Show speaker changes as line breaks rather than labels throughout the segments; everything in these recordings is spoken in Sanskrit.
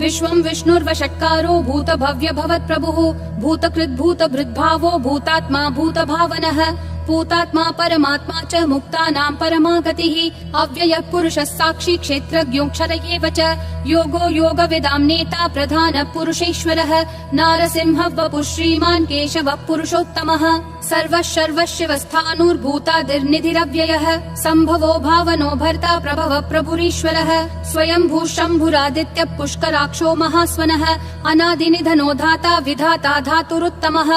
विश्वं विष्णुर्वषट्कारो भूत भव्य भवत्प्रभुः भूतकृद् भूतभृद्भावो भूतात्मा भूतभावनः भूतात्मा परमात्मा च मुक्तानां परमा गतिः अव्ययः पुरुषः साक्षी क्षेत्रज्ञोऽक्षर एव च योगो योगविदां नेता प्रधानः पुरुषेश्वरः नारसिंहः वपुः श्रीमान् केशवः पुरुषोत्तमः सर्वः सर्वशिवस्थाणुर्भूतादिर्निधिरव्ययः सम्भवो भावनो भर्ता प्रभवः प्रभुरीश्वरः स्वयंभू शम्भुरादित्यः पुष्कराक्षो महास्वनः अनादिनिधनो धाता विधाता धातुरुत्तमः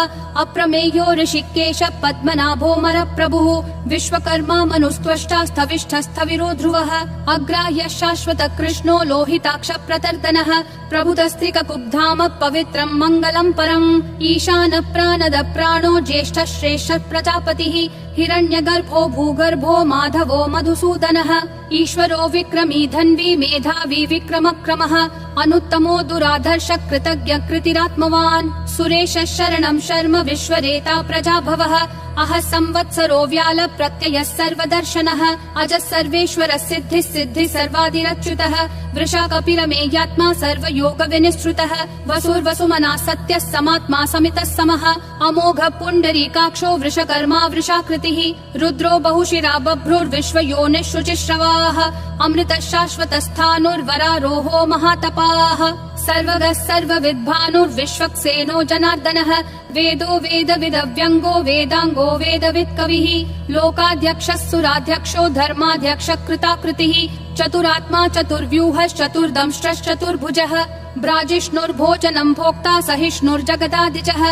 अप्रमेयो ऋषिकेश पद्मनाभो प्रभुः विश्वकर्मा मनुस्त्वष्टा स्थविष्ठस्थविरो ध्रुवः अग्राह्यः शाश्वत कृष्णो लोहिताक्ष प्रतर्दनः प्रभुतस्त्रिककुब्धाम पवित्रम् मङ्गलम् परम् ईशान प्राणद प्राणो ज्येष्ठः श्रेष्ठः प्रजापतिः हिरण्यगर्भो भूगर्भो माधवो मधुसूदनः ईश्वरो विक्रमी धन्वी मेधावी विक्रमक्रमः अनुत्तमो दुराधर्ष कृतज्ञ कृतिरात्मवान् सुरेशः शरणं शर्म विश्वरेता प्रजाभवः अह संवत्सरो व्याल प्रत्ययः सर्वदर्शनः अजः सर्वेश्वरः सिद्धिः सिद्धिः सर्वादिरच्युतः वृषा कपिलमेयात्मा सर्वयोग विनिश्रुतः वसुर्वसुमना सत्यः समात्मा समितः समः अमोघ पुण्डरीकाक्षो वृषकर्मा वृषाकृतिः रुद्रो बहुशिरा बभ्रुर्विश्वयोनिः शुचिश्रवाः अमृतः शाश्वतस्थाणुर्वरारोहो महातपाः सर्वगः सर्वविद्भानुर्विश्वक्सेनो जनार्दनः वेदो वेदविदव्यङ्गो वेदाङ्गो वेदवित् कविः लोकाध्यक्षः सुराध्यक्षो धर्माध्यक्षः कृताकृतिः चतुरात्मा चतुर्व्यूहश्चतुर्दंष्ट्रश्चतुर्भुजः ब्राजिष्णुर्भोजनं भोक्ता सहिष्णुर्जगदादिजः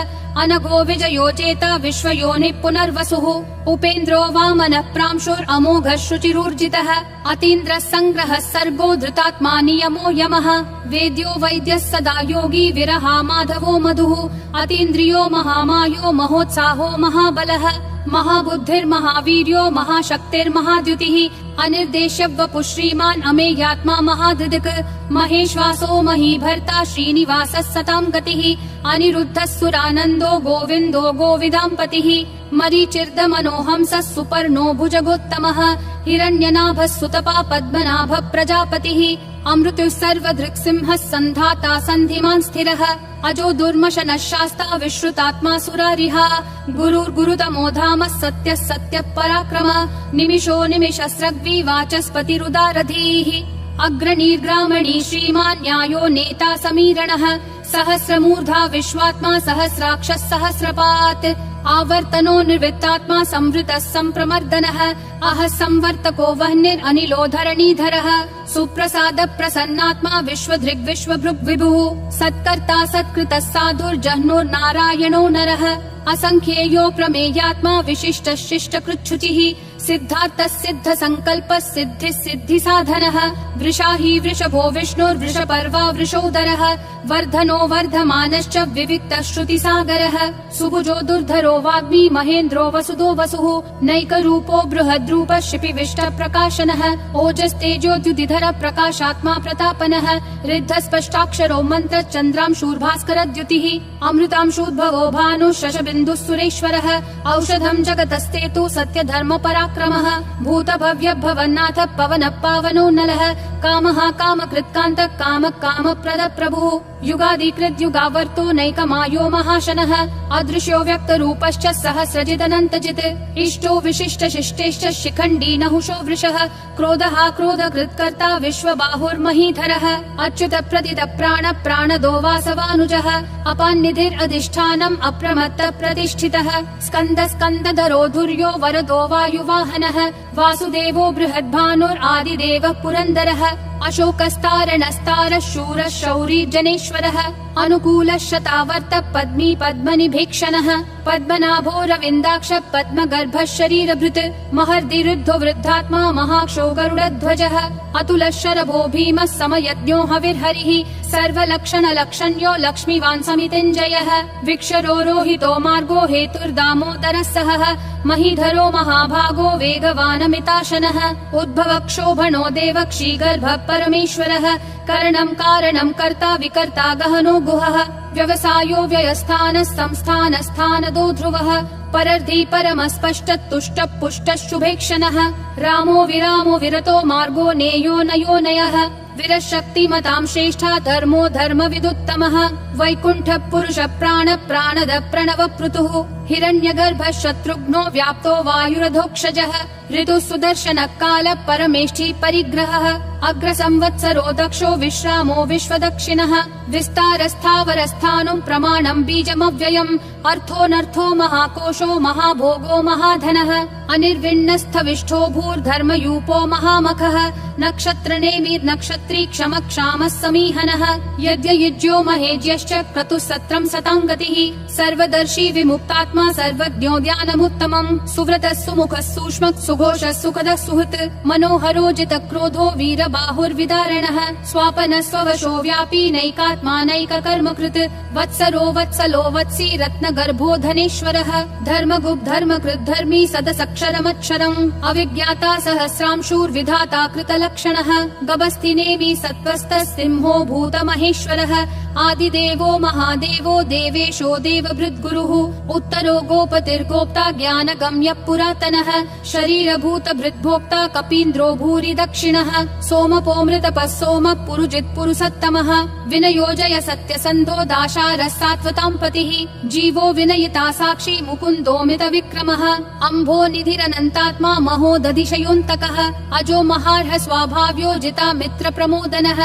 अनघो विजयो जेता विश्वयोनिः पुनर्वसुः उपेन्द्रो वामनः प्रांशुरमोघः शुचिरूर्जितः अतीन्द्रः सङ्ग्रहः सर्गो धृतात्मा नियमो यमः वेद्यो वैद्यः सदा योगी विरहा माधवो मधुः अतीन्द्रियो महामायो महोत्साहो महाबलः महाबुद्धिर्महावीर्यो महाशक्तिर्महाद्युतिः अनिर्देश्य वपुः श्रीमान् अमेयात्मा महाधृदिक् महेश्वासो महीभर्ता श्रीनिवासः सतां गतिः अनिरुद्धः सुरानन्दो गोविन्दो गोविदाम्पतिः मरीचिर्दमनोहंसः सुपर्णो भुजगोत्तमः हिरण्यनाभः सुतपा पद्मनाभः प्रजापतिः अमृतुः सर्वधृक्सिंहः सन्धाता सन्धिमान् स्थिरः अजो दुर्मशनः शास्ता विश्रुतात्मा सुरारिः गुरुर्गुरुतमो धामः सत्यः सत्यः पराक्रमः निमिषो निमिषस्रग्वी वाचस्पतिरुदारधीः अग्रणीर्ग्रामणी श्रीमान् न्यायो नेता समीरणः सहस्रमूर्धा विश्वात्मा सहस्राक्षः सहस्रपात् आवर्तनो निर्वृत्तात्मा संवृतः सम्प्रमर्दनः अह संवर्तको वह्निरनिलो धरणीधरः सुप्रसाद प्रसन्नात्मा विश्वधृग् विश्वभृग् विभुः सत्कर्ता सत्कृतः साधुर्जह्नुर्नारायणो नरः असंख्येयो प्रमेयात्मा विशिष्ट शिष्ट कृच्छुचिः सिद्धार्थः सिद्ध संकल्पः सिद्धिः सिद्धि साधनः वृषा हि वृषभो विष्णुर्वृषपर्वा वृषोदरः वर्धनो वर्धमानश्च विविक्तः श्रुतिसागरः सुभुजो दुर्धरो वाग्मी महेन्द्रो वसुदो वसुः नैकरूपो बृहद्रूपः शिपिविष्ट प्रकाशनः ओजस्तेजोद्युतिधर प्रकाशात्मा प्रतापनः ऋद्धस्पष्टाक्षरो मन्त्र चन्द्रांशूर्भास्करद्युतिः अमृतांशूद्भवो भानुः शशबिन्दुः सुरेश्वरः औषधं जगतस्तेतु सत्यधर्म पराक्रमः भूत भव्य भवन्नाथ पवन पावनो नलः कामः कामकृत्कान्तः काम कामप्रद प्रभुः युगादिकृत् युगावर्तो नैकमायो महाशनः अदृश्यो व्यक्तरूपश्च सहस्रजिदनन्तजित् इष्टो विशिष्ट शिष्टेश्च शिखण्डी नहुषो वृषः क्रोधः क्रोधकृत्कर्ता विश्वबाहुर्महीधरः अच्युत प्रदित प्राण प्राणदो वासवानुजः अपान्निधिरधिष्ठानम् अप्रमत्त प्रतिष्ठितः स्कन्द स्कन्दधरो धुर्यो वरदो वायुवाहनः वासुदेवो बृहद्भानुरादिदेवः पुरन्दरः अशोकस्तारणस्तारः शूरः शौरी जनेश्वरः अनुकूलः शतावर्त पद्मी पद्मनिभीक्षणः पद्मनाभो रविन्दाक्ष पद्मगर्भः शरीरभृत् महर्दिरुद्धो वृद्धात्मा महाक्षो गरुडध्वजः अतुलः शरभो भीमः समयज्ञो हविर्हरिः सर्वलक्षणलक्षण्यो लक्ष्मीवान् समितिञ्जयः विक्षरो रोहितो मार्गो हेतुर्दामोदरः सहः महीधरो महाभागो वेगवानमिताशनः उद्भव क्षोभणो देवक्षीगर्भः परमेश्वरः करणं कारणं कर्ता विकर्ता गहनो गुहः व्यवसायो व्ययस्थानः संस्थानस्थानदो ध्रुवः परर्धि परमस्पष्ट तुष्ट पुष्ट शुभेक्षणः रामो विरामो विरतो मार्गो नेयो नयो नयः विरशक्तिमतां श्रेष्ठा धर्मो धर्मविदुत्तमः वैकुण्ठ पुरुष प्राण प्राणद प्रणव पृतुः हिरण्यगर्भ शत्रुघ्नो व्याप्तो वायुरधोक्षजः ऋतु सुदर्शन काल परमेष्ठी परिग्रहः अग्र संवत्सरो दक्षो विश्रामो विश्वदक्षिणः विस्तारस्थावरस्थानं प्रमाणं बीजमव्ययम् अर्थोऽनर्थो महाकोशो महाभोगो महाधनः अनिर्विण्णस्थविष्ठो भूर्धर्मयूपो महामखः नक्षत्रनेमिर् नक्षत्री क्षम क्षामः समीहनः यद्ययुज्यो महेज्यश्च क्रतुः सत्रं सताङ्गतिः सर्वदर्शी विमुक्तात्मा सर्वज्ञो ध्यानमुत्तमम् सुव्रतः सुमुखः सूक्ष्मः सुघोषः सुखदः सुहृत् मनोहरो जितक्रोधो वीरबाहुर्विदारणः स्वापनः स्ववशो व्यापी नैकात्मा नैककर्मकृत् वत्सरो वत्सलो वत्सी रत्नगर्भो धनेश्वरः धर्मगुप् धर्मकृत् धर्मी सदसक्षरमक्षरम् अविज्ञाता सहस्रांशूर्विधाता कृतलक्षणः गभस्तिनेमि सत्त्वस्तः सिंहो भूतमहेश्वरः आदिदेवो महादेवो देवेशो देवभृद्गुरुः उत्तरो गोपतिर्गोप्ता ज्ञानगम्यः पुरातनः शरीरभूतभृद्भोक्ता कपीन्द्रो भूरि दक्षिणः सोमपोऽमृतपः सोमः पुरुजित् पुरुषोत्तमः विनयोजय सत्यसन्धो दाशारः सात्वतां पतिः जीवो विनयिता साक्षी मुकुन्दोमित विक्रमः अम्भो निधिरनन्तात्मा महोदधिशयोऽन्तकः अजो महार्ह स्वाभाव्यो जिता मित्र प्रमोदनः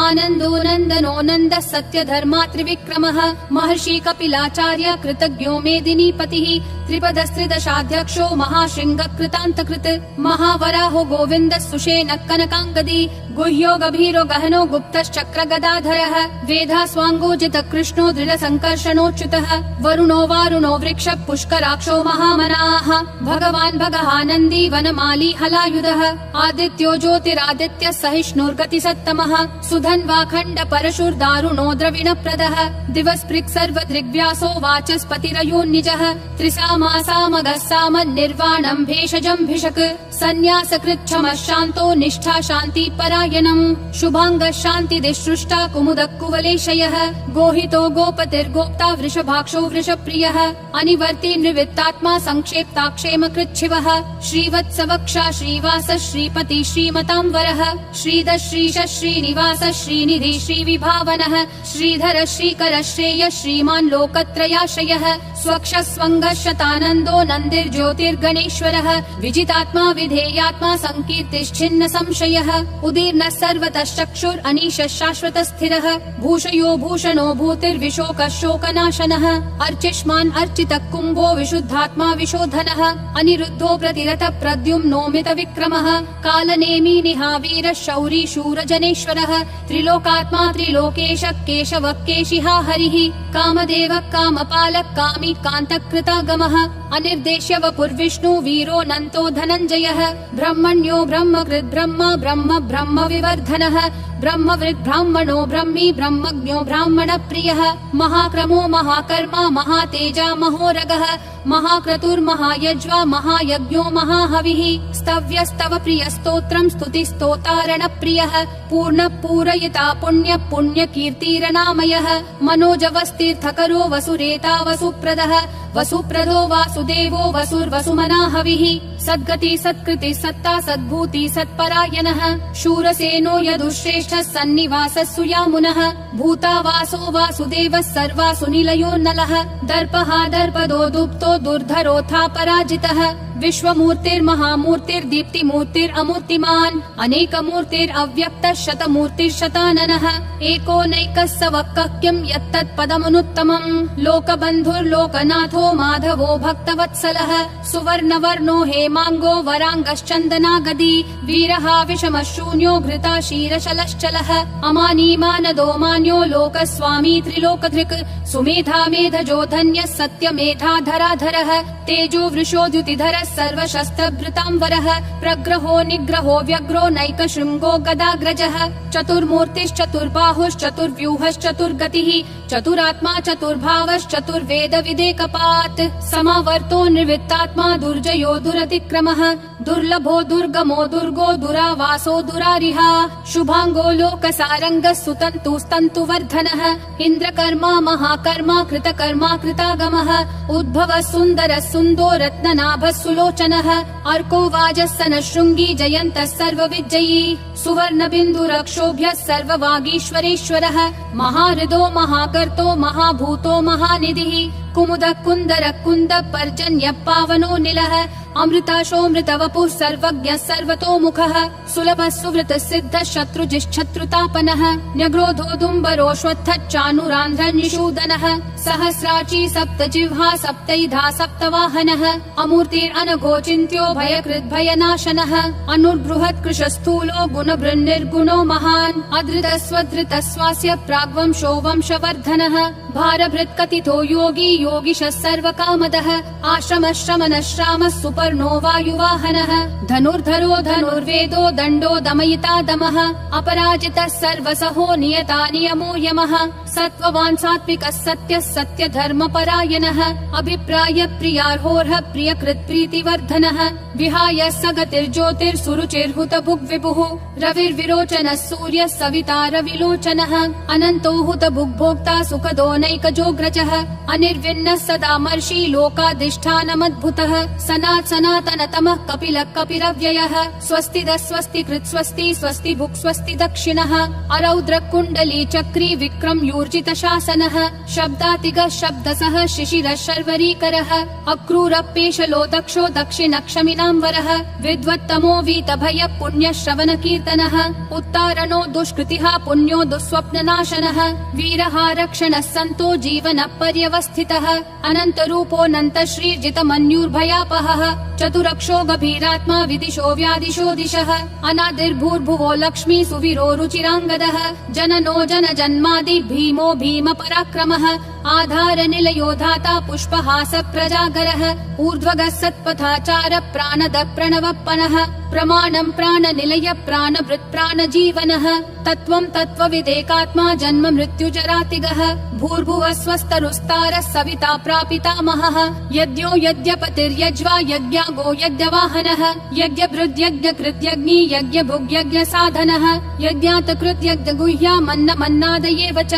आनन्दो नन्दनो नन्दः सत्यधर्मा त्रिविक्रमः महर्षि कपिलाचार्य कृतज्ञो मेदिनीपतिः त्रिपदस्त्रिदशाध्यक्षो महाशृङ्ग कृतान्तकृत् महावराहो गोविन्दः सुषेण कनकाङ्गदी गुह्यो गभीरो गहनो गुप्तश्चक्र गदाधरः वेधास्वाङ्गोजित कृष्णो दृढ संकर्षणोच्युतः वरुणो वारुणो वृक्ष पुष्कराक्षो महामनाः भगवान् भगहानन्दी वनमाली हलायुधः आदित्यो ज्योतिरादित्य सहिष्णुर्गति सत्तमः सुधन्वाखण्ड परशुर्दारुणो द्रविणप्रदः दिवस्पृक् सर्वदृग्व्यासो वाचस्पतिरयोन्निजः त्रिसामासामगः सामन्निर्वाणम् भेषजम् भिषक् सन्न्यासकृच्छमः शान्तो निष्ठा शान्ति परायणम् शुभाङ्गः शान्तिदिसृष्टा कुमुदः कुवलेशयः गोहितो गोपतिर्गोप्ता वृषभाक्षो वृषप्रियः अनिवर्ति निवृत्तात्मा संक्षेप्ता क्षेमकृच्छिवः श्रीवत्सवक्षा श्रीवास श्रीपति श्रीमताम्बरः श्रीधर श्रीश श्रीनिवास श्रीनिधि श्रीविभावनः श्रीधर श्रीकर श्रेय श्रीमान् लोकत्रयाश्रयः स्वक्ष स्वङ्गः शतानन्दो नन्दिर्ज्योतिर्गणेश्वरः विजितात्मा विधेयात्मा संकीर्तिश्छिन्न संशयः उदीर्णः सर्वतः चक्षुर् अनीशः शाश्वतः स्थिरः भूषयो भूषणो भूतिर्विशोकः शोकनाशनः अर्चिष्मान् अर्चितः कुम्भो विशुद्धात्मा विशोधनः अनिरुद्धो प्रतिरथ प्रद्युम्नोमित विक्रमः कालनेमी निहावीरः शौरी शूरजनेश्वरः त्रिलोकात्मा त्रिलोकेश केशवः केशिहा हरिः कामदेवः कामपालः कामी कान्तकृतागमः अनिर्देश्य वपुर्विष्णु वीरो नन्तो धनञ्जयः ब्रह्मण्यो ब्रह्मकृत् ब्रह्म ब्रह्म ब्रह्म विवर्धनः ब्रह्मवृद् ब्राह्मणो ब्रह्मी ब्रह्मज्ञो ब्राह्मण प्रियः महाक्रमो महाकर्मा महातेजा महोरगः महाक्रतुर्महायज्वा महायज्ञो महाहविः स्तव्यस्तव प्रियस्तोत्रम् स्तुतिस्तोतारण प्रियः पूर्ण पूरयिता पुण्य पुण्य कीर्तिरनामयः मनोजवस्तीर्थकरो वसुरेता वसुप्रदः वसुप्रदो वासुदेवो वसुर्वसुमना हविः सद्गति सत्कृति सत्ता सद्भूति सत्परायणः शूरसेनो यदुश्रेष्ठः सन्निवासः सुयामुनः भूतावासो वासुदेवः सर्वासु निलयो नलः दर्पः दर्पदो दुप्तो दुर्धरोऽथा पराजितः विश्वमूर्तिर्महामूर्तिर्दीप्तिमूर्तिरमूर्तिमान् अनेकमूर्तिरव्यक्तः शतमूर्तिर्शताननः एकोनैकः सवक्कः किं यत्तत्पदमनुत्तमम् लोकबन्धुर्लोकनाथो माधवो भक्तवत्सलः सुवर्णवर्णो हेमाङ्गो वराङ्गश्चन्दनागदी वीरः विषमः शून्यो घृता क्षीरशलश्चलः अमानीमानदो मान्यो लोकस्वामी त्रिलोकधृक् सुमेधा मेधजो धन्यः सत्यमेधाधराधरः तेजो वृषोद्युतिधरः सर्वशस्त्रभृताम्बरः प्रग्रहो निग्रहो व्यग्रो नैकशृङ्गो गदाग्रजः चतुर्मूर्तिश्चतुर्बाहुश्चतुर्व्यूहश्चतुर्गतिः चतुरात्मा चतुर्भावश्चतुर्वेद विदेकपात् समावर्तो निर्वृत्तात्मा दुर्जयो दुरतिक्रमः दुर्लभो दुर्गमो दुर्गो दुरावासो दुरारिहा शुभाङ्गो लोकसारङ्गः सुतन्तुस्तन्तुवर्धनः इन्द्रकर्मा महाकर्मा कृतकर्मा कृतागमः उद्भवः सुन्दरः सुन्दो रत्ननाभः सुलोचनः अर्को वाजस्सन शृंगी जयन्तः सर्वविजयी सुवर्णबिन्दुरक्षोभ्यः सर्ववागीश्वरेश्वरः महाहृदो महाकर्तो महाभूतो महानिधिः कुमुदः कुन्दरः कुन्दः पर्जन्यः पावनो निलः अमृताशोऽमृतवपुः सर्वज्ञः सर्वतोमुखः सुलभः सुवृतः सिद्धः शत्रुजिश्शत्रुतापनः न्यग्रोधोदुम्बरोऽश्वत्थः चानुरान्ध्रः निषूदनः सहस्राची सप्तजिह्वा सप्तैधा सप्तवाहनः अमूर्तिरनघोचिन्त्यो भयकृद्भयनाशनः अनुर्बृहत् कृशस्थूलो गुणभृन्निर्गुणो महान् अधृतस्वधृतस्वास्य प्राग्वंशो वंशवर्धनः भारभृत्कथितो योगी योगिशः सर्वकामदः आश्रमश्रमनश्रामः सुपर्णो वायुवाहनः धनुर्धरो धनुर्वेदो दण्डो दमयिता दमः अपराजितः सर्वसहो नियता नियमो यमः सत्त्ववान् सात्विकः सत्यः सत्यधर्मपरायणः अभिप्राय प्रियार्होर्ह प्रियकृत् प्रीतिवर्धनः विहाय सगतिर्ज्योतिर्सुरुचिर्हुतभुग्विभुः रविर्विरोचनः सूर्यः सविता रविलोचनः अनन्तो हुतभुग्भोक्ता सुखदो नैकजोग्रजः अनिर्विण्णः सदा मर्षि लोकाधिष्ठानमद्भुतः सनातनतमः कपिलः कपिरव्ययः स्वस्तिदः स्वस्तिकृत् स्वस्ति स्वस्ति भुक् स्वस्ति दक्षिणः अरौद्रः कुण्डली चक्री विक्रम यूर्जित शासनः शब्दातिगः शब्दसः शिशिरः शर्वरीकरः अक्रूरपेशलो दक्षो दक्षिणक्षमिनाम्बरः विद्वत्तमो वीतभयः पुण्यः श्रवणकीर्तनः उत्तारणो दुष्कृतिः पुण्यो दुःस्वप्ननाशनः वीरः रक्षणः सन्तो जीवनः पर्यवस्थितः अनन्तरूपोऽनन्त श्रीर्जितमन्युर्भयापहः चतुरक्षो गभीरात्मा विदिशो व्यादिशो दिशः अनादिर्भूर्भुवो लक्ष्मी सुवीरो रुचिराङ्गदः जननो जनजन्मादि भीमो भीम पराक्रमः आधार निलयो धाता पुष्पहास प्रजागरः ऊर्ध्वगः सत्पथाचार प्राणद प्रणवप्पनः प्रमाणं प्राणनिलय प्राणभृत् प्राणजीवनः तत्त्वं तत्त्वविदेकात्मा जन्म मृत्युजरातिगः भूर्भुवः स्वस्तरुस्तारः सविता प्रापितामहः यज्ञो यज्ञपतिर्यज्वा यज्ञागो यज्ञवाहनः यज्ञभृद्यज्ञकृत्यग्नि यज्ञभुग्यज्ञसाधनः यज्ञातकृत्यज्ञगुह्यामन्नमन्नादयेव च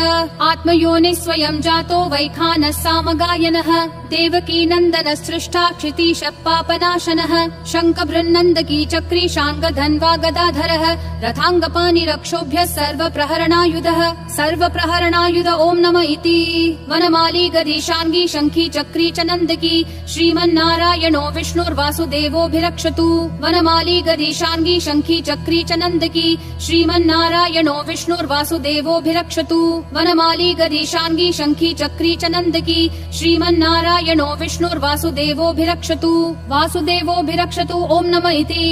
आत्मयोनिः स्वयं जातो वैखानः सामगायनः देवकी नन्दनः सृष्टा क्षितीशः पापनाशनः शङ्खबृन्नन्दकी चक्री शाङ्गधन्वा गदाधरः रथाङ्गपाणिरक्षोभ्यः सर्वप्रहरणायुध ॐ नमः इति वनमाली गदीशाङ्गी शङ्खी चक्री च नन्दकी श्रीमन्नारायणो विष्णुर्वासुदेवोऽभिरक्षतु वनमाली गदीशाङ्गी शङ्खी चक्री च नन्दकी श्रीमन्नारायणो विष्णुर्वासुदेवोऽभिरक्षतु वनमाली गदीशाङ्गी शङ्खी चक्री च नन्दकी श्रीमन्नारायणो विष्णुर्वासुदेवोऽभिरक्षतु वासुदेवोऽभिरक्षतु ॐ नमः इति